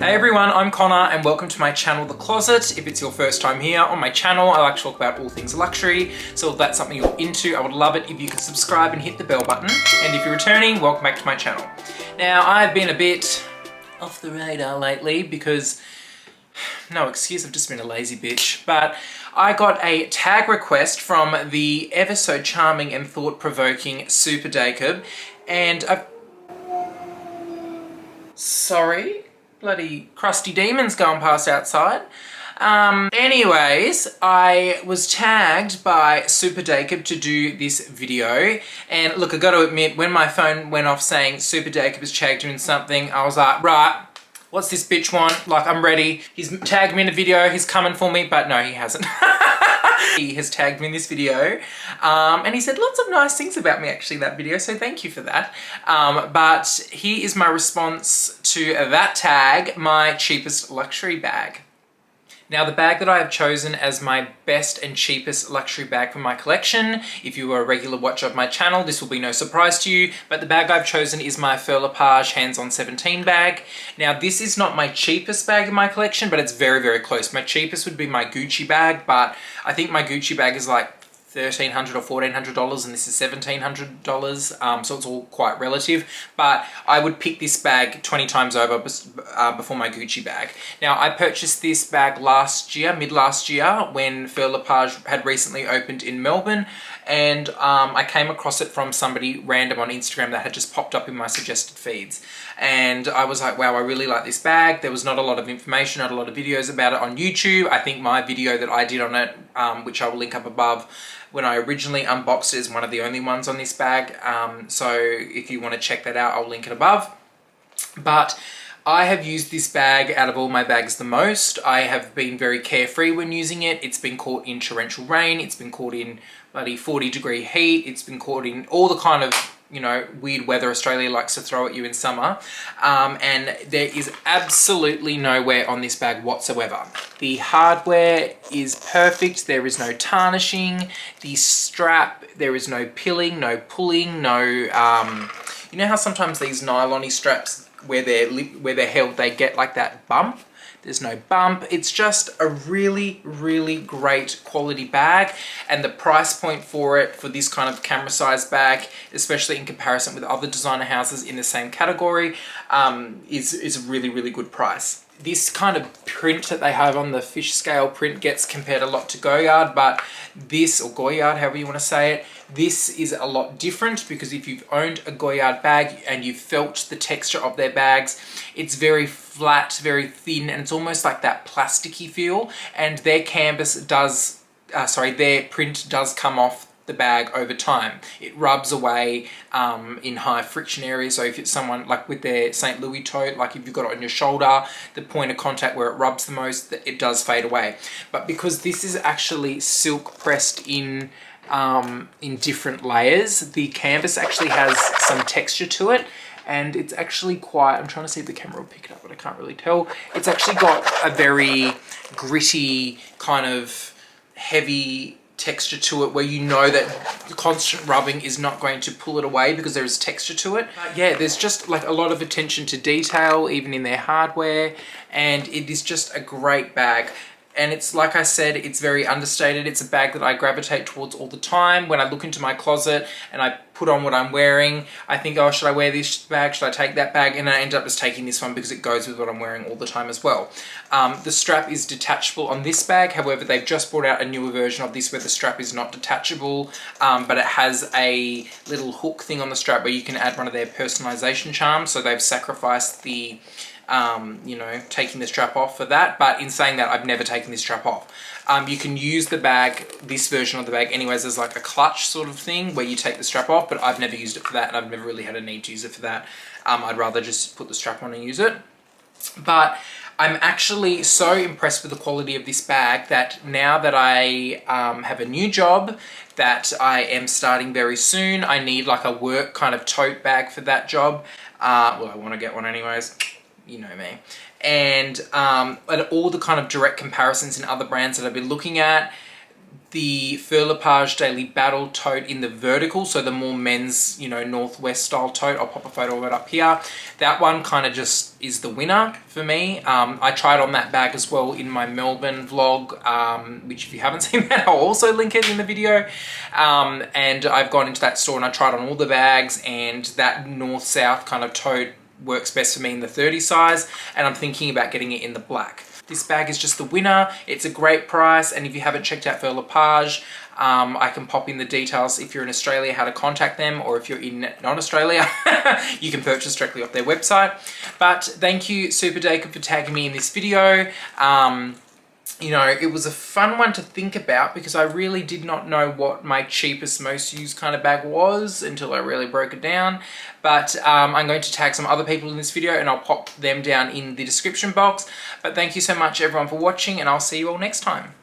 Hey everyone, I'm Connor and welcome to my channel, The Closet. If it's your first time here on my channel, I like to talk about all things luxury. So if that's something you're into, I would love it if you could subscribe and hit the bell button. And if you're returning, welcome back to my channel. Now, I've been a bit off the radar lately because, no excuse, I've just been a lazy bitch. But I got a tag request from the ever so charming and thought-provoking Super Jacob. And sorry? Bloody crusty demons going past outside. Anyways, I was tagged by Super Jacob to do this video. And look, I gotta admit, when my phone went off saying Super Jacob has tagged me in something, I was like, right, what's this bitch want? Like, I'm ready. He's tagged me in a video, he's coming for me, but no, he hasn't. He has tagged me in this video, and he said lots of nice things about me actually in that video, so thank you for that. But here is my response to that tag, my cheapest luxury bag. Now, the bag that I have chosen as my best and cheapest luxury bag for my collection, if you are a regular watcher of my channel, this will be no surprise to you, but the bag I've chosen is my Faruè Le Page Hands-On 17 bag. Now, this is not my cheapest bag in my collection, but it's very, very close. My cheapest would be my Gucci bag, but I think my Gucci bag is like $1,300 or $1,400 and this is $1,700, so it's all quite relative, but I would pick this bag 20 times over before my Gucci bag. Now, I purchased this bag last year, mid-last year, when Faruè Le Page had recently opened in Melbourne, and I came across it from somebody random on Instagram that had just popped up in my suggested feeds. And I was like, wow, I really like this bag. There was not a lot of information, not a lot of videos about it on YouTube. I think my video that I did on it, which I will link up above, when I originally unboxed it, is one of the only ones on this bag. So if you want to check that out, I'll link it above. But I have used this bag out of all my bags the most. I have been very carefree when using it. It's been caught in torrential rain. It's been caught in bloody 40-degree heat. It's been caught in all the kind of, you know, weird weather Australia likes to throw at you in summer. And there is absolutely no wear on this bag whatsoever. The hardware is perfect. There is no tarnishing. The strap, there is no pilling, no pulling, no, you know how sometimes these nylon-y straps, where they're held, they get like that bump? There's no bump. It's just a really, really great quality bag, and the price point for it, for this kind of camera size bag, especially in comparison with other designer houses in the same category, is a really, really good price. This kind of print that they have on the fish scale print gets compared a lot to Goyard, but this, or Goyard, however you want to say it, this is a lot different, because if you've owned a Goyard bag and you've felt the texture of their bags, it's very flat, very thin, and it's almost like that plasticky feel, and their canvas does, their print does come off the bag over time. It rubs away in high friction areas. So if it's someone like with their St. Louis tote, like if you've got it on your shoulder, the point of contact where it rubs the most, it does fade away. But because this is actually silk pressed in different layers, the canvas actually has some texture to it, and it's actually quite, I'm trying to see if the camera will pick it up, but I can't really tell. It's actually got a very gritty, kind of heavy texture to it, where you know that constant rubbing is not going to pull it away because there is texture to it. Yeah, there's just like a lot of attention to detail even in their hardware, and it is just a great bag. And it's, like I said, it's very understated. It's a bag that I gravitate towards all the time. When I look into my closet and I put on what I'm wearing, I think, oh, should I wear this bag? Should I take that bag? And I end up just taking this one because it goes with what I'm wearing all the time as well. The strap is detachable on this bag. However, they've just brought out a newer version of this where the strap is not detachable, but it has a little hook thing on the strap where you can add one of their personalization charms. So they've sacrificed the you know, taking the strap off for that, but in saying that, I've never taken this strap off. You can use the bag, this version of the bag anyways, as like a clutch sort of thing where you take the strap off, but I've never used it for that, and I've never really had a need to use it for that. I'd rather just put the strap on and use it. But I'm actually so impressed with the quality of this bag that now that I have a new job that I am starting very soon, I need like a work kind of tote bag for that job. Well, I want to get one anyways. You know me. And all the kind of direct comparisons in other brands that I've been looking at, the Faruè Le Page Daily Battle tote in the vertical, so the more men's, Northwest style tote. I'll pop a photo of it up here. That one kind of just is the winner for me. I tried on that bag as well in my Melbourne vlog, which if you haven't seen that, I'll also link it in the video. And I've gone into that store and I tried on all the bags, and that north-south kind of tote works best for me in the 30 size, and I'm thinking about getting it in the black. This bag is just the winner. It's a great price, and if you haven't checked out Faruè Le Page, I can pop in the details if you're in Australia how to contact them, or if you're in non-Australia, you can purchase directly off their website. But thank you, Super Jacob, for tagging me in this video. It was a fun one to think about because I really did not know what my cheapest, most used kind of bag was until I really broke it down. But I'm going to tag some other people in this video and I'll pop them down in the description box. But thank you so much everyone for watching, and I'll see you all next time.